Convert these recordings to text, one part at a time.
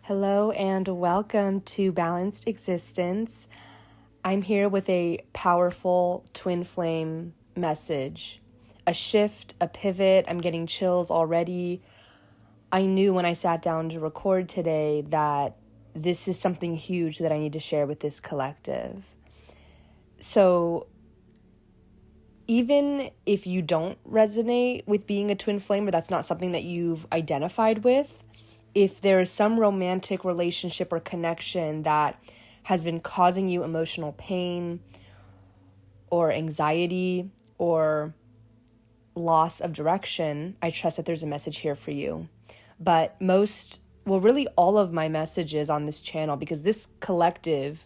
Hello and welcome to Balanced Existence. I'm here with a powerful twin flame message, a shift, a pivot. I'm getting chills already. I knew when I sat down to record today that this is something huge that I need to share with this collective. So even if you don't resonate with being a twin flame, or that's not something that you've identified with, if there is some romantic relationship or connection that has been causing you emotional pain or anxiety or loss of direction, I trust that there's a message here for you. But really all of my messages on this channel, because this collective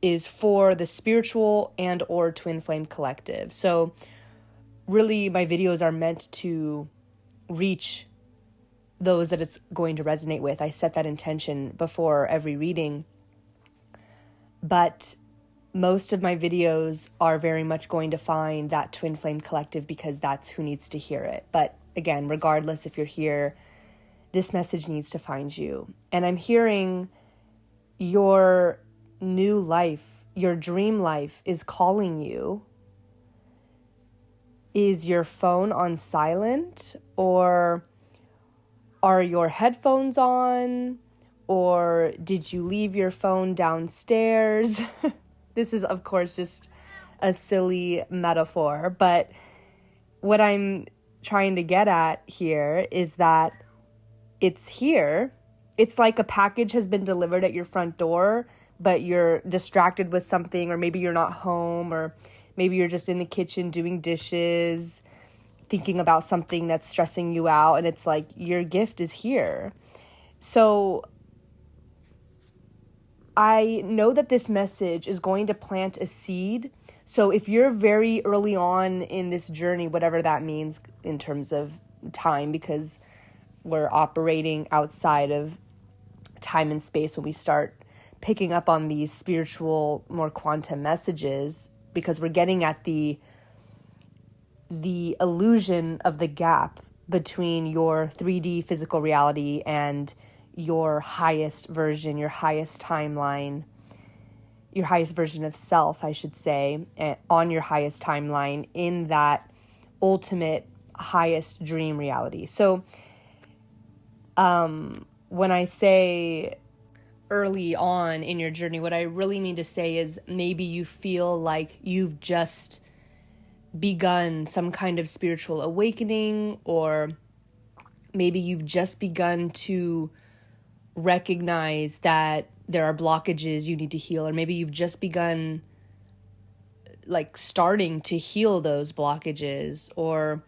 is for the spiritual and or twin flame collective. So really my videos are meant to reach those that it's going to resonate with. I set that intention before every reading. But most of my videos are very much going to find that twin flame collective because that's who needs to hear it. But again, regardless if you're here, this message needs to find you. And I'm hearing your new life, your dream life is calling you. Is your phone on silent, or are your headphones on, or did you leave your phone downstairs? This is, of course, just a silly metaphor, but what I'm trying to get at here is that it's here. It's like a package has been delivered at your front door, but you're distracted with something, or maybe you're not home, or maybe you're just in the kitchen doing dishes, thinking about something that's stressing you out, and it's like your gift is here. So I know that this message is going to plant a seed. So if you're very early on in this journey, whatever that means in terms of time, because we're operating outside of time and space when we start picking up on these spiritual, more quantum messages, because we're getting at the illusion of the gap between your 3D physical reality and your highest version, your highest timeline, your highest version of self, I should say, on your highest timeline in that ultimate highest dream reality. So when I say early on in your journey, what I really mean to say is maybe you feel like you've just begun some kind of spiritual awakening, or maybe you've just begun to recognize that there are blockages you need to heal, or maybe you've just begun starting to heal those blockages, or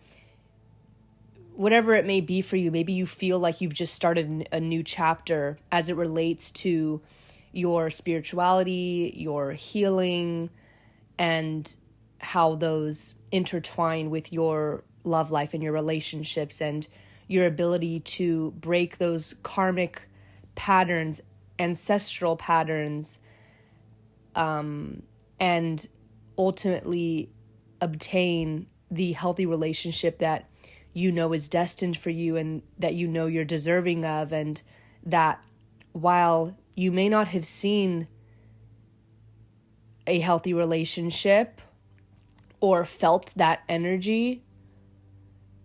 whatever it may be for you. Maybe you feel like you've just started a new chapter as it relates to your spirituality, your healing, and how those intertwine with your love life and your relationships and your ability to break those karmic patterns, ancestral patterns, and ultimately obtain the healthy relationship that you know is destined for you and that you know you're deserving of, and that while you may not have seen a healthy relationship or felt that energy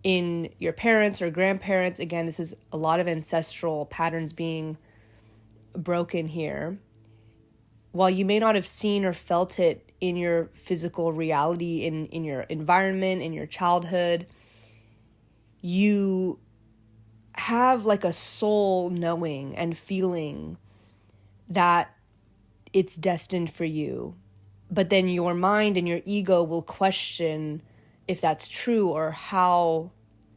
in your parents or grandparents, again, this is a lot of ancestral patterns being broken here. While you may not have seen or felt it in your physical reality, in your environment, in your childhood, you have like a soul knowing and feeling that it's destined for you. But then your mind and your ego will question if that's true or how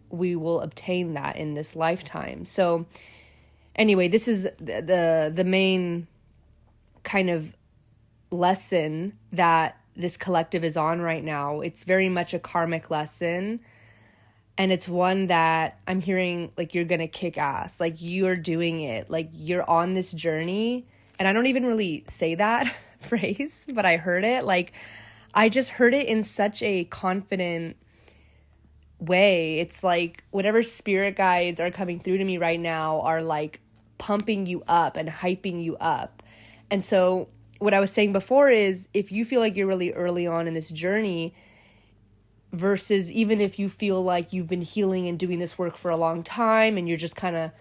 we will obtain that in this lifetime. So anyway, this is the main kind of lesson that this collective is on right now. It's very much a karmic lesson. And it's one that I'm hearing like you're going to kick ass. Like you're doing it. Like you're on this journey. And I don't even really say that phrase, but I heard it. Like I just heard it in such a confident way. It's like whatever spirit guides are coming through to me right now are like pumping you up and hyping you up. And so what I was saying before is, if you feel like you're really early on in this journey, versus even if you feel like you've been healing and doing this work for a long time and you're just kind of,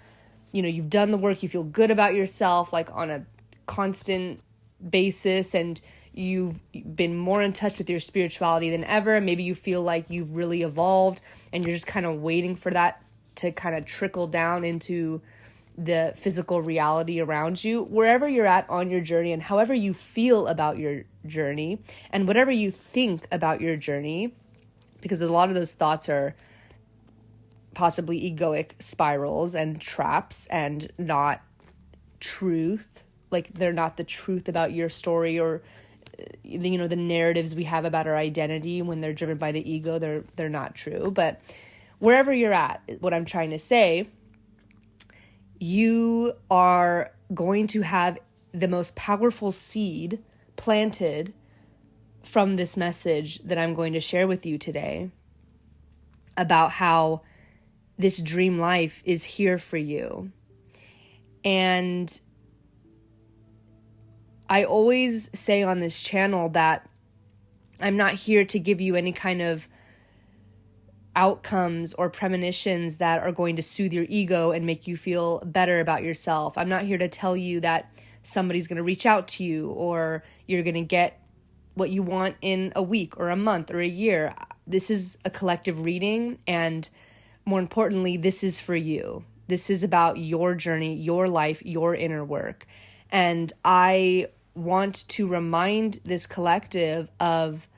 you've done the work, you feel good about yourself like on a constant basis, and you've been more in touch with your spirituality than ever, maybe you feel like you've really evolved and you're just kind of waiting for that to kind of trickle down into the physical reality around you. Wherever you're at on your journey, and however you feel about your journey, and whatever you think about your journey, because a lot of those thoughts are possibly egoic spirals and traps and not truth. Like, they're not the truth about your story, or the narratives we have about our identity when they're driven by the ego, they're not true. But wherever you're at, what I'm trying to say, you are going to have the most powerful seed planted from this message that I'm going to share with you today about how this dream life is here for you. And I always say on this channel that I'm not here to give you any kind of outcomes or premonitions that are going to soothe your ego and make you feel better about yourself. I'm not here to tell you that somebody's going to reach out to you or you're going to get what you want in a week or a month or a year. This is a collective reading, and more importantly, this is for you. This is about your journey, your life, your inner work. And I want to remind this collective of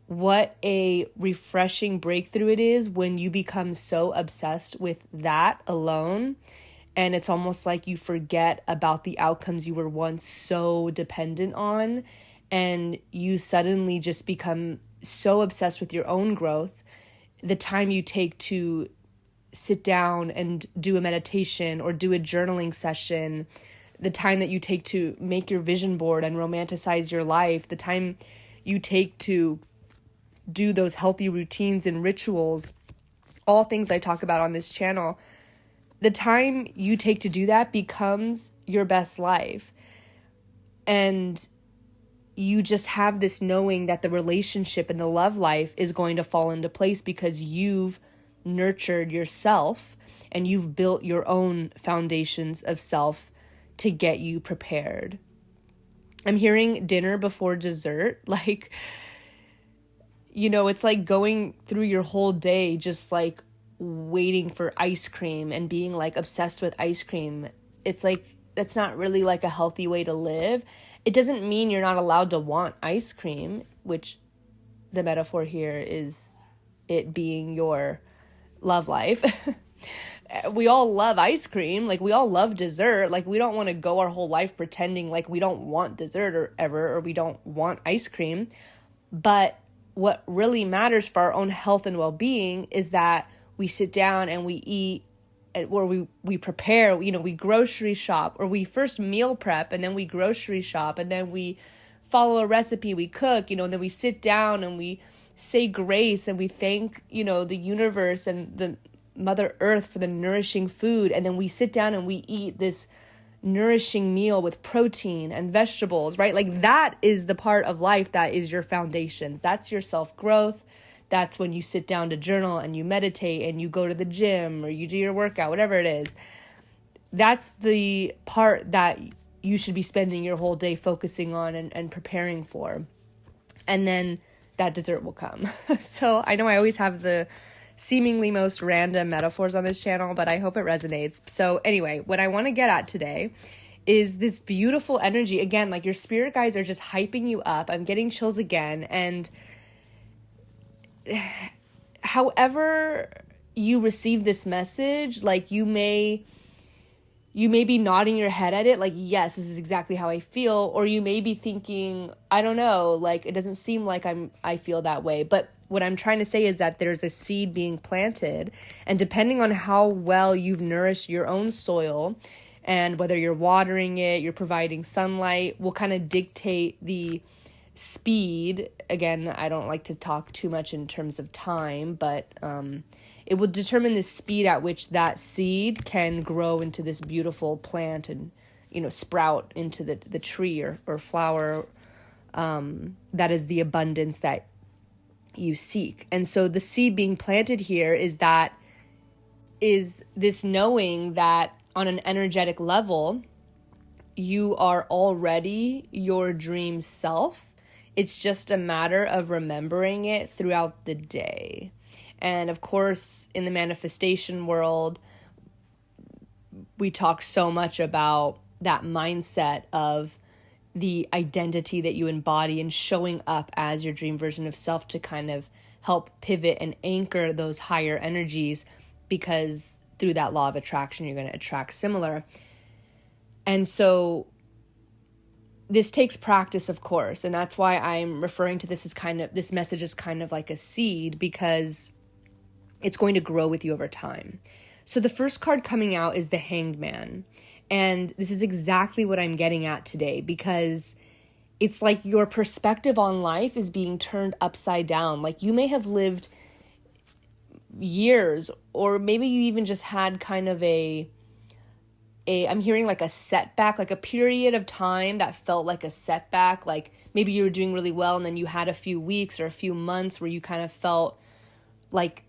what a refreshing breakthrough it is when you become so obsessed with that alone. And it's almost like you forget about the outcomes you were once so dependent on. And you suddenly just become so obsessed with your own growth. The time you take to sit down and do a meditation or do a journaling session, the time that you take to make your vision board and romanticize your life, the time you take to do those healthy routines and rituals, all things I talk about on this channel, the time you take to do that becomes your best life. And you just have this knowing that the relationship and the love life is going to fall into place because you've nurtured yourself and you've built your own foundations of self to get you prepared. I'm hearing dinner before dessert. Like, it's like going through your whole day just like waiting for ice cream and being like obsessed with ice cream. It's like, that's not really like a healthy way to live. It doesn't mean you're not allowed to want ice cream, which the metaphor here is it being your love life. We all love ice cream. Like, we all love dessert. Like, we don't want to go our whole life pretending like we don't want dessert or we don't want ice cream. But what really matters for our own health and well-being is that we sit down and we eat, or we prepare, we grocery shop, or we first meal prep and then we grocery shop and then we follow a recipe, we cook, and then we sit down and we say grace and we thank, the universe and the Mother Earth for the nourishing food. And then we sit down and we eat this nourishing meal with protein and vegetables, right? Like, that is the part of life that is your foundations. That's your self-growth. That's when you sit down to journal and you meditate and you go to the gym or you do your workout, whatever it is. That's the part that you should be spending your whole day focusing on and preparing for. And then that dessert will come. So I know I always have the seemingly most random metaphors on this channel, but I hope it resonates. So anyway, what I want to get at today is this beautiful energy. Again, like, your spirit guides are just hyping you up. I'm getting chills again. And however you receive this message, like, you may be nodding your head at it, like, yes, this is exactly how I feel. Or you may be thinking, I don't know, like, it doesn't seem like I feel that way. But what I'm trying to say is that there's a seed being planted, and depending on how well you've nourished your own soil and whether you're watering it, you're providing sunlight, will kind of dictate the speed. Again, I don't like to talk too much in terms of time, but it will determine the speed at which that seed can grow into this beautiful plant and, sprout into the tree or flower that is the abundance that you seek. And so the seed being planted here is this knowing that on an energetic level, you are already your dream self. It's just a matter of remembering it throughout the day. And of course, in the manifestation world, we talk so much about that mindset of the identity that you embody and showing up as your dream version of self to kind of help pivot and anchor those higher energies, because through that law of attraction, you're going to attract similar. And so this takes practice, of course, and that's why I'm referring to this this message is kind of like a seed, because it's going to grow with you over time. So the first card coming out is the Hanged Man. And this is exactly what I'm getting at today, because it's like your perspective on life is being turned upside down. Like you may have lived years, or maybe you even just had kind of I'm hearing like a setback, like a period of time that felt like a setback. Like maybe you were doing really well and then you had a few weeks or a few months where you kind of felt like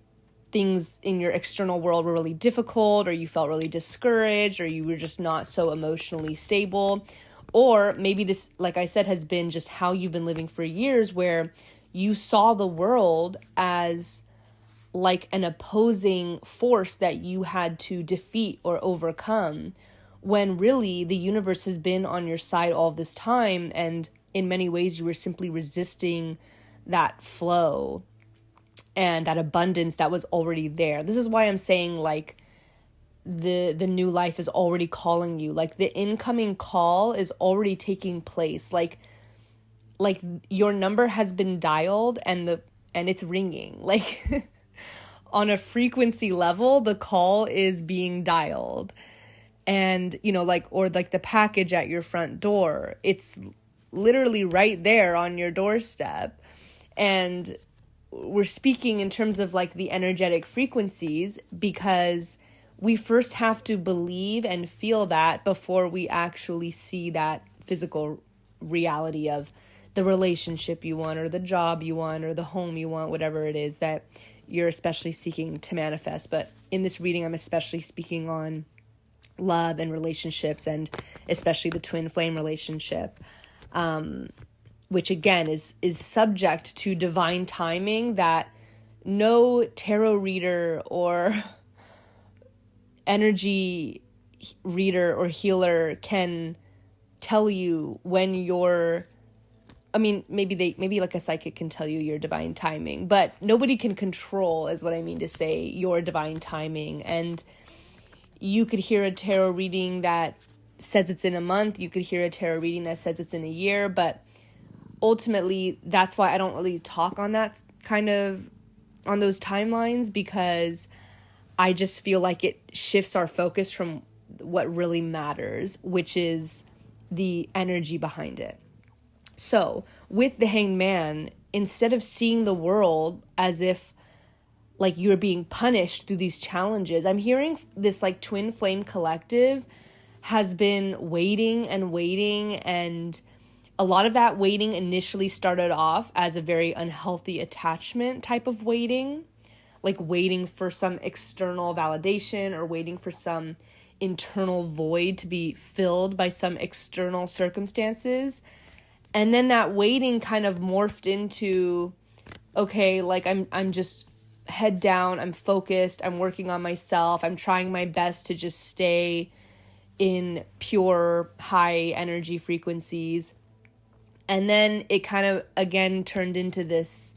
things in your external world were really difficult, or you felt really discouraged, or you were just not so emotionally stable. Or maybe this, like I said, has been just how you've been living for years, where you saw the world as like an opposing force that you had to defeat or overcome, when really the universe has been on your side all this time, and in many ways you were simply resisting that flow and that abundance that was already there. This is why I'm saying like the new life is already calling you. Like the incoming call is already taking place. Like your number has been dialed and it's ringing. Like on a frequency level, the call is being dialed. And, or the package at your front door, it's literally right there on your doorstep. And we're speaking in terms of like the energetic frequencies, because we first have to believe and feel that before we actually see that physical reality of the relationship you want, or the job you want, or the home you want, whatever it is that you're especially seeking to manifest. But in this reading, I'm especially speaking on love and relationships, and especially the twin flame relationship, which again is subject to divine timing that no tarot reader or energy reader or healer can tell you when maybe like a psychic can tell you your divine timing, but nobody can control, is what I mean to say, your divine timing. And you could hear a tarot reading that says it's in a month. You could hear a tarot reading that says it's in a year. But ultimately, that's why I don't really talk on that kind of, on those timelines, because I just feel like it shifts our focus from what really matters, which is the energy behind it. So with the Hanged Man, instead of seeing the world as if like you're being punished through these challenges, I'm hearing this like twin flame collective has been waiting and waiting. And a lot of that waiting initially started off as a very unhealthy attachment type of waiting, like waiting for some external validation or waiting for some internal void to be filled by some external circumstances. And then that waiting kind of morphed into, okay, like I'm just head down, I'm focused, I'm working on myself, I'm trying my best to just stay in pure high energy frequencies. And then it kind of again turned into this,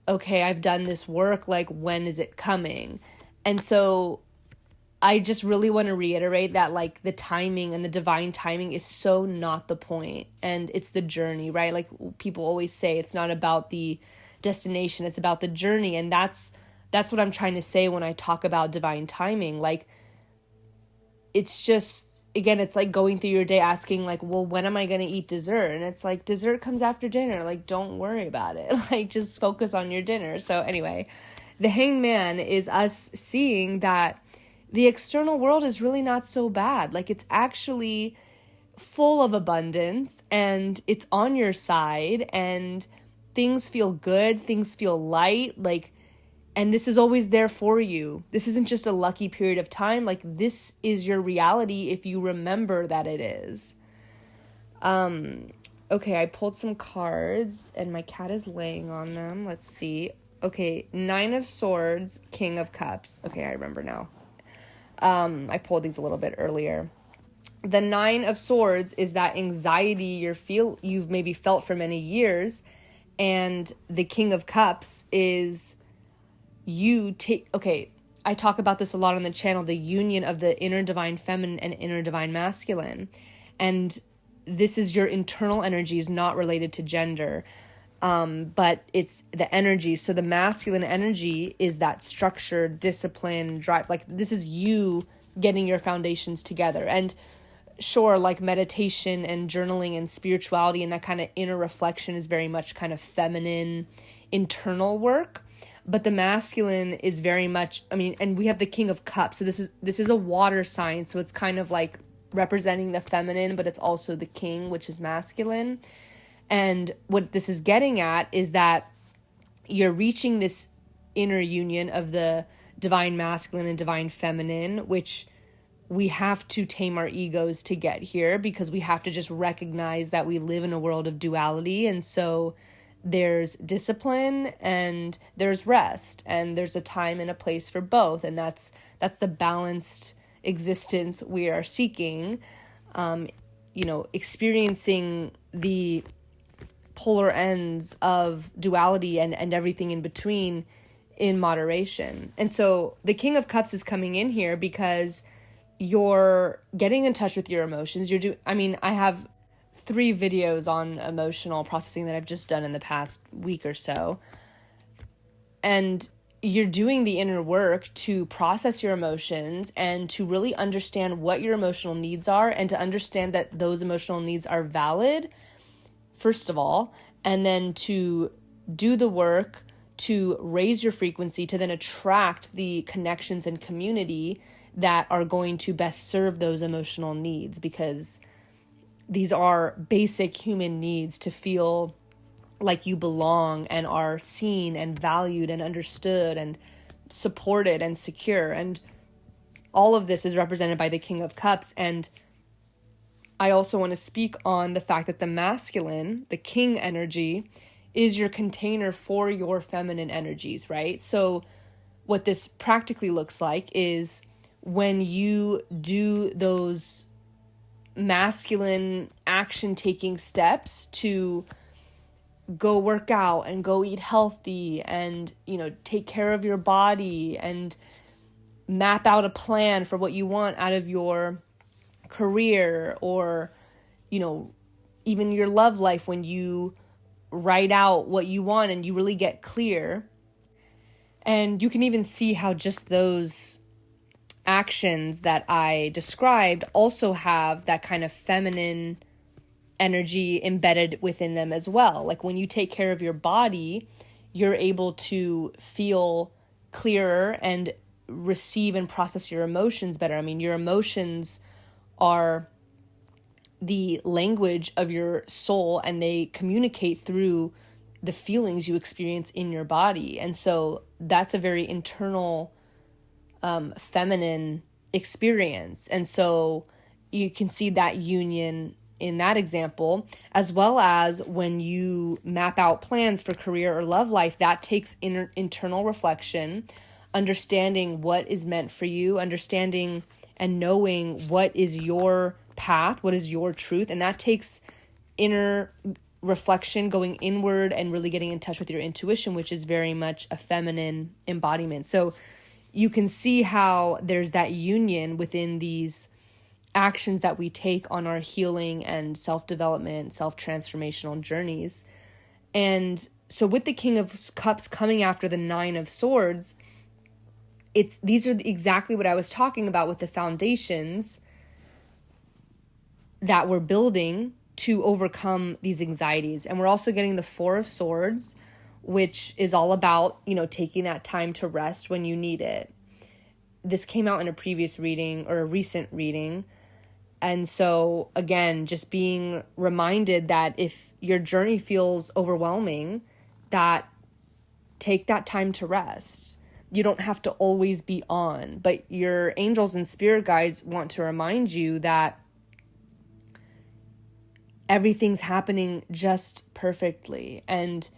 okay, I've done this work, like when is it coming? And so I just really want to reiterate that like the timing and the divine timing is so not the point, and it's the journey, right? Like people always say, it's not about the destination, it's about the journey. And that's what I'm trying to say when I talk about divine timing. Like it's just, again, it's like going through your day asking like, well, when am I going to eat dessert? And it's like, dessert comes after dinner. Like, don't worry about it. Like, just focus on your dinner. So anyway, the hangman is us seeing that the external world is really not so bad. Like, it's actually full of abundance and it's on your side and things feel good, things feel light, like, and this is always there for you. This isn't just a lucky period of time. Like, this is your reality if you remember that it is. Okay, I pulled some cards and my cat is laying on them. Let's see. Okay, 9 of Swords, King of Cups. Okay, I remember now. I pulled these a little bit earlier. The 9 of Swords is that anxiety you've maybe felt for many years, and the King of Cups is I talk about this a lot on the channel, the union of the inner divine feminine and inner divine masculine. And this is your internal energies, not related to gender, but it's the energy. So the masculine energy is that structure, discipline, drive. Like, this is you getting your foundations together. And sure, like meditation and journaling and spirituality and that kind of inner reflection is very much kind of feminine, internal work. But the masculine is very much, and we have the King of Cups. So this is a water sign. So it's kind of like representing the feminine, but it's also the king, which is masculine. And what this is getting at is that you're reaching this inner union of the divine masculine and divine feminine, which we have to tame our egos to get here, because we have to just recognize that we live in a world of duality. And so there's discipline and there's rest, and there's a time and a place for both. And that's the balanced existence we are seeking, experiencing the polar ends of duality and everything in between in moderation. And so the King of Cups is coming in here because you're getting in touch with your emotions. I have 3 videos on emotional processing that I've just done in the past week or so. And you're doing the inner work to process your emotions and to really understand what your emotional needs are, and to understand that those emotional needs are valid, first of all, and then to do the work to raise your frequency to then attract the connections and community that are going to best serve those emotional needs, because these are basic human needs to feel like you belong and are seen and valued and understood and supported and secure. And all of this is represented by the King of Cups. And I also want to speak on the fact that the masculine, the king energy, is your container for your feminine energies, right? So what this practically looks like is when you do those masculine action-taking steps to go work out and go eat healthy and, take care of your body and map out a plan for what you want out of your career, or, even your love life, when you write out what you want and you really get clear. And you can even see how just those actions that I described also have that kind of feminine energy embedded within them as well. Like, when you take care of your body, you're able to feel clearer and receive and process your emotions better. Your emotions are the language of your soul, and they communicate through the feelings you experience in your body. And so that's a very internal, feminine experience. And so you can see that union in that example, as well as when you map out plans for career or love life. That takes internal reflection, understanding what is meant for you, understanding and knowing what is your path, what is your truth. And that takes inner reflection, going inward and really getting in touch with your intuition, which is very much a feminine embodiment. So you can see how there's that union within these actions that we take on our healing and self-development, self-transformational journeys. And so with the King of Cups coming after the 9 of Swords, these are exactly what I was talking about with the foundations that we're building to overcome these anxieties. And we're also getting the 4 of Swords, which is all about, taking that time to rest when you need it. This came out in a previous reading or a recent reading. And so, again, just being reminded that if your journey feels overwhelming, that take that time to rest. You don't have to always be on, but your angels and spirit guides want to remind you that everything's happening just perfectly. And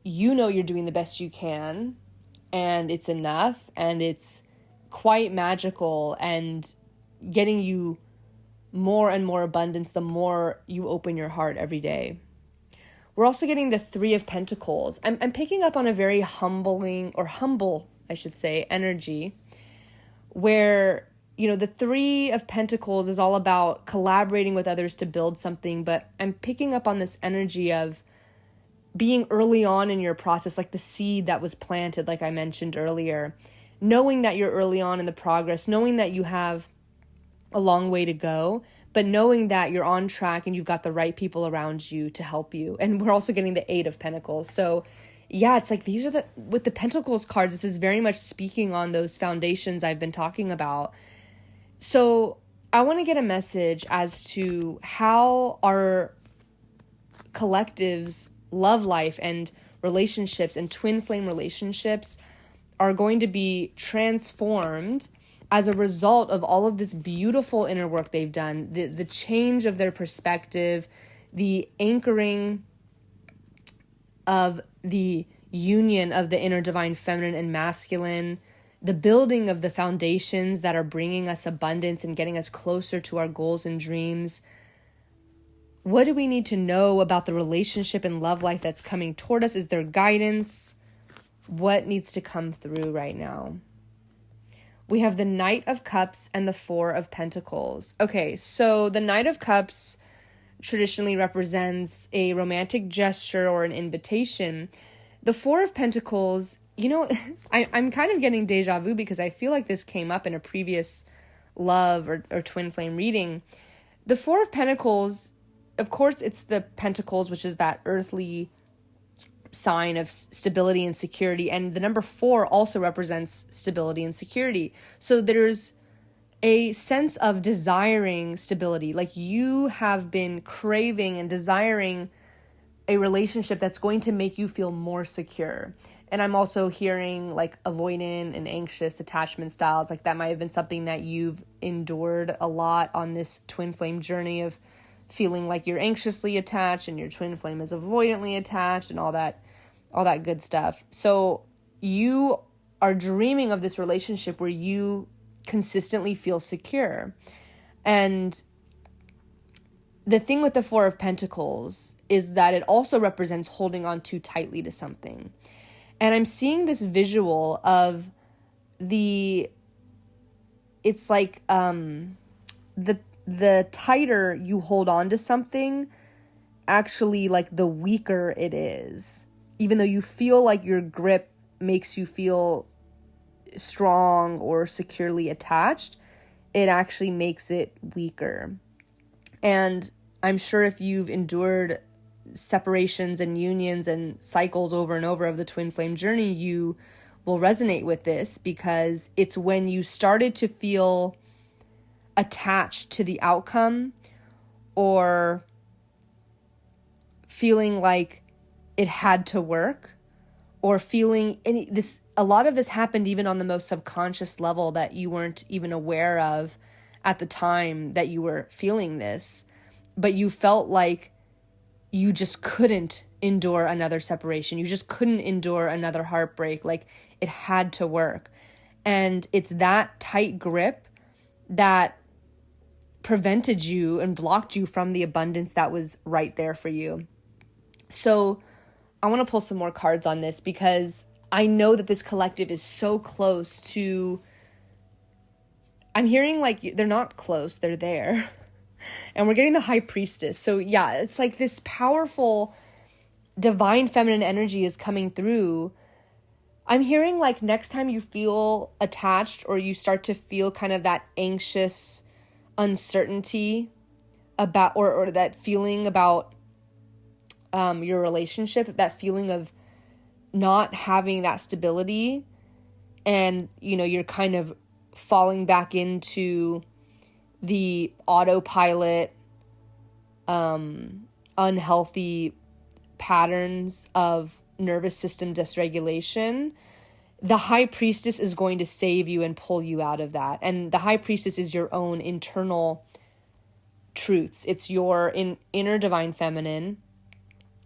you're doing the best you can, and it's enough, and it's quite magical and getting you more and more abundance the more you open your heart every day. We're also getting the Three of Pentacles. I'm picking up on a very humble, I should say, energy where, the Three of Pentacles is all about collaborating with others to build something, but I'm picking up on this energy of being early on in your process, like the seed that was planted, like I mentioned earlier, knowing that you're early on in the progress, knowing that you have a long way to go, but knowing that you're on track and you've got the right people around you to help you. And we're also getting the Eight of Pentacles. So yeah, it's like with the Pentacles cards, this is very much speaking on those foundations I've been talking about. So I want to get a message as to how our collectives, love life and relationships and twin flame relationships are going to be transformed as a result of all of this beautiful inner work they've done, the change of their perspective, the anchoring of the union of the inner divine feminine and masculine, the building of the foundations that are bringing us abundance and getting us closer to our goals and dreams. What do we need to know about the relationship and love life that's coming toward us? Is there guidance? What needs to come through right now? We have the Knight of Cups and the Four of Pentacles. Okay, so the Knight of Cups traditionally represents a romantic gesture or an invitation. The Four of Pentacles, I'm kind of getting deja vu because I feel like this came up in a previous love or twin flame reading. The Four of Pentacles, of course, it's the Pentacles, which is that earthly sign of stability and security, and the number 4 also represents stability and security. So there's a sense of desiring stability, like you have been craving and desiring a relationship that's going to make you feel more secure. And I'm also hearing like avoidant and anxious attachment styles, like that might have been something that you've endured a lot on this twin flame journey of feeling like you're anxiously attached and your twin flame is avoidantly attached and all that good stuff. So you are dreaming of this relationship where you consistently feel secure. And the thing with the Four of Pentacles is that it also represents holding on too tightly to something. And I'm seeing this visual of it's like the tighter you hold on to something, actually like the weaker it is. Even though you feel like your grip makes you feel strong or securely attached, it actually makes it weaker. And I'm sure if you've endured separations and unions and cycles over and over of the twin flame journey, you will resonate with this, because it's when you started to feel attached to the outcome or feeling like it had to work, or feeling a lot of this happened even on the most subconscious level that you weren't even aware of at the time that you were feeling this, but you felt like you just couldn't endure another separation. You just couldn't endure another heartbreak. Like it had to work. And it's that tight grip that prevented you and blocked you from the abundance that was right there for you. So I want to pull some more cards on this, because I know that this collective is so close to, I'm hearing like they're not close, they're there. And we're getting the High Priestess. So yeah, it's like this powerful divine feminine energy is coming through. I'm hearing like next time you feel attached or you start to feel kind of that anxious uncertainty about, or that feeling about your relationship, that feeling of not having that stability, and, you're kind of falling back into the autopilot, unhealthy patterns of nervous system dysregulation, the high priestess is going to save you and pull you out of that. And the high priestess is your own internal truths. It's your inner divine feminine.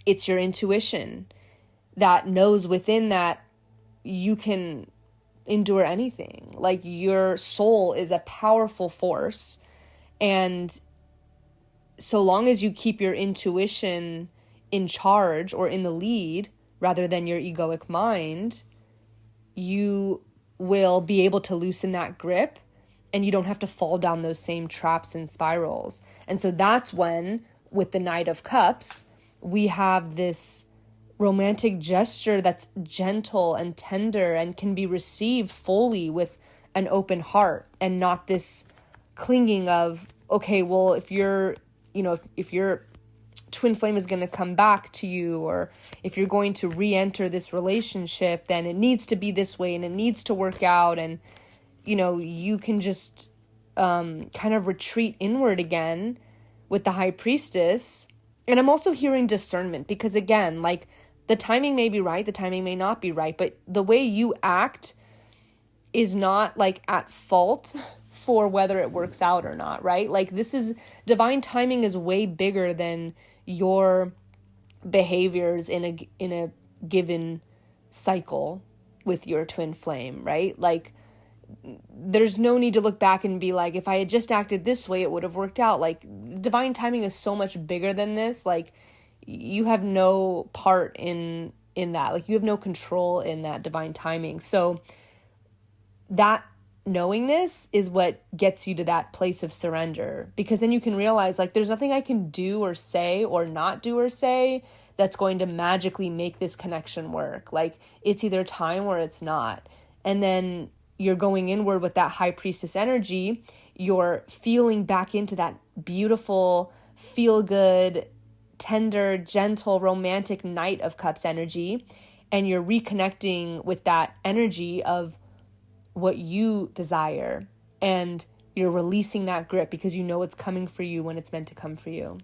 It's your intuition that knows within that you can endure anything. Like, your soul is a powerful force. And so long as you keep your intuition in charge or in the lead rather than your egoic mind, you will be able to loosen that grip, and you don't have to fall down those same traps and spirals. And so that's when, with the Knight of Cups, we have this romantic gesture that's gentle and tender and can be received fully with an open heart, and not this clinging of, okay, well, if your twin flame is going to come back to you, or if you're going to re-enter this relationship, then it needs to be this way and it needs to work out. And, you can just kind of retreat inward again with the high priestess. And I'm also hearing discernment, because again, like, the timing may be right, the timing may not be right, but the way you act is not like at fault for whether it works out or not, right? Like, this is, divine timing is way bigger than your behaviors in a given cycle with your twin flame, right? Like, there's no need to look back and be like, if I had just acted this way, it would have worked out. Like, divine timing is so much bigger than this. Like, you have no part in that. Like, you have no control in that divine timing. So that knowingness is what gets you to that place of surrender, because then you can realize, like, there's nothing I can do or say or not do or say that's going to magically make this connection work. Like, it's either time or it's not. And then you're going inward with that high priestess energy. You're feeling back into that beautiful, feel good, tender, gentle, romantic Knight of Cups energy. And you're reconnecting with that energy of what you desire, and you're releasing that grip because you know it's coming for you when it's meant to come for you.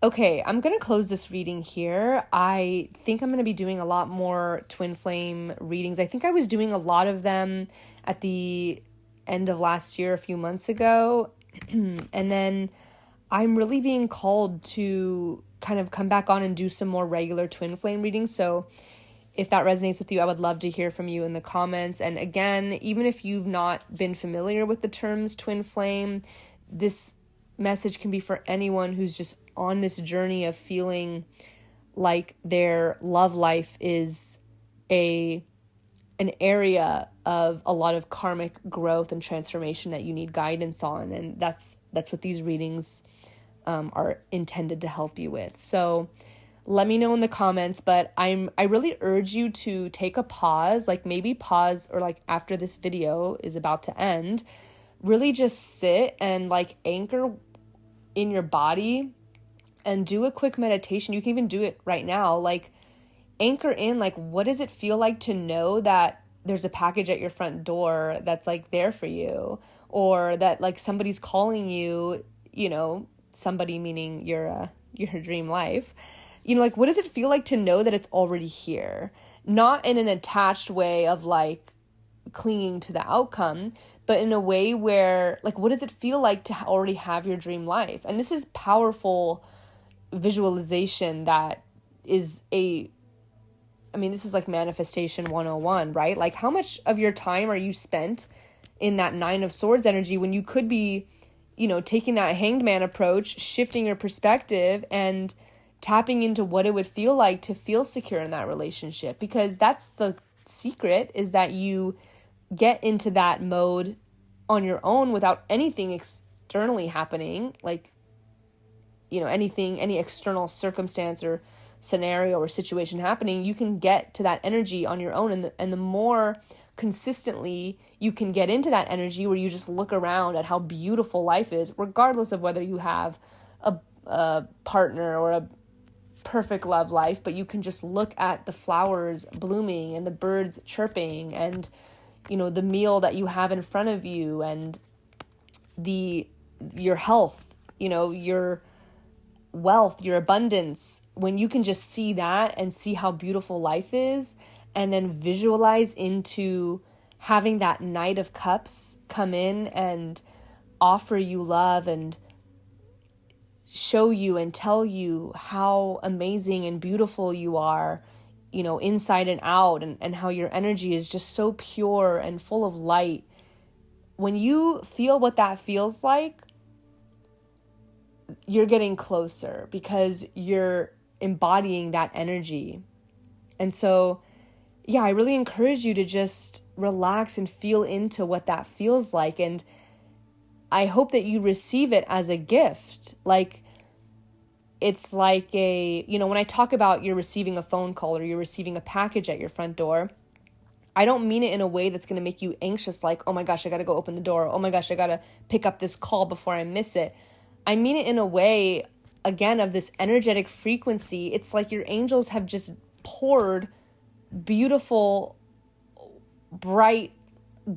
Okay, I'm going to close this reading here. I think I'm going to be doing a lot more twin flame readings. I think I was doing a lot of them at the end of last year, a few months ago. And then I'm really being called to kind of come back on and do some more regular twin flame readings. So if that resonates with you, I would love to hear from you in the comments. And again, even if you've not been familiar with the terms twin flame, this message can be for anyone who's just on this journey of feeling like their love life is an area of a lot of karmic growth and transformation that you need guidance on. And that's what these readings are intended to help you with. So let me know in the comments, but I really urge you to take a pause, like maybe pause, or like after this video is about to end, really just sit and like anchor in your body and do a quick meditation. You can even do it right now. Like, anchor in, like, what does it feel like to know that there's a package at your front door that's like there for you, or that like somebody's calling you, somebody meaning your dream life. Like, what does it feel like to know that it's already here? Not in an attached way of like clinging to the outcome, but in a way where, like, what does it feel like to already have your dream life? And this is powerful visualization that is this is like manifestation 101, right? Like, how much of your time are you spent in that Nine of Swords energy when you could be, taking that Hanged Man approach, shifting your perspective and tapping into what it would feel like to feel secure in that relationship? Because that's the secret, is that you get into that mode on your own without anything externally happening, like, any external circumstance or scenario or situation happening. You can get to that energy on your own. And the more consistently you can get into that energy, where you just look around at how beautiful life is, regardless of whether you have a partner or a perfect love life, but you can just look at the flowers blooming and the birds chirping and, the meal that you have in front of you and your health, your wealth, your abundance. When you can just see that and see how beautiful life is, and then visualize into having that Knight of Cups come in and offer you love and show you and tell you how amazing and beautiful you are, inside and out, and how your energy is just so pure and full of light. When you feel what that feels like, you're getting closer because you're embodying that energy. And so, yeah, I really encourage you to just relax and feel into what that feels like. And I hope that you receive it as a gift. Like, it's like when I talk about you're receiving a phone call or you're receiving a package at your front door, I don't mean it in a way that's going to make you anxious, like, oh my gosh, I got to go open the door. Oh my gosh, I got to pick up this call before I miss it. I mean it in a way, again, of this energetic frequency. It's like your angels have just poured beautiful, bright,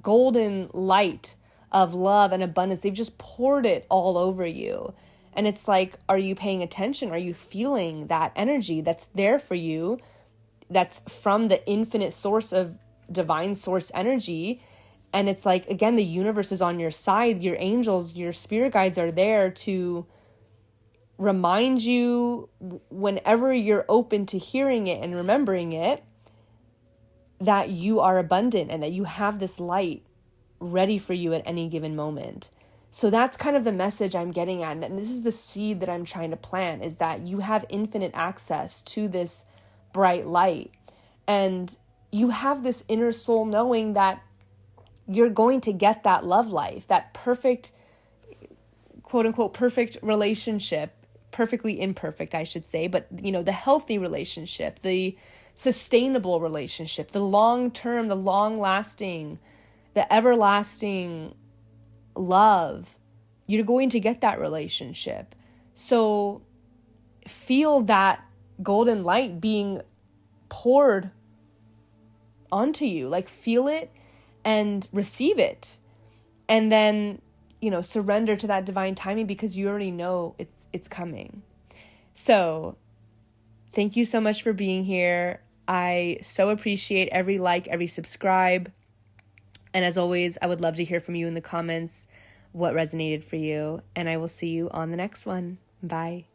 golden light of love and abundance. They've just poured it all over you. And it's like, are you paying attention? Are you feeling that energy that's there for you? That's from the infinite source of divine source energy. And it's like, again, the universe is on your side. Your angels, your spirit guides are there to remind you whenever you're open to hearing it and remembering it, that you are abundant and that you have this light ready for you at any given moment. So that's kind of the message I'm getting at. And this is the seed that I'm trying to plant, is that you have infinite access to this bright light. And you have this inner soul knowing that you're going to get that love life, that perfect, quote unquote, perfect relationship, perfectly imperfect, I should say, but the healthy relationship, the sustainable relationship, the long-term, the long-lasting, the everlasting love. You're going to get that relationship. So feel that golden light being poured onto you, like feel it and receive it. And then, surrender to that divine timing, because you already know it's coming. So thank you so much for being here. I so appreciate every like, every subscribe. And as always, I would love to hear from you in the comments what resonated for you. And I will see you on the next one. Bye.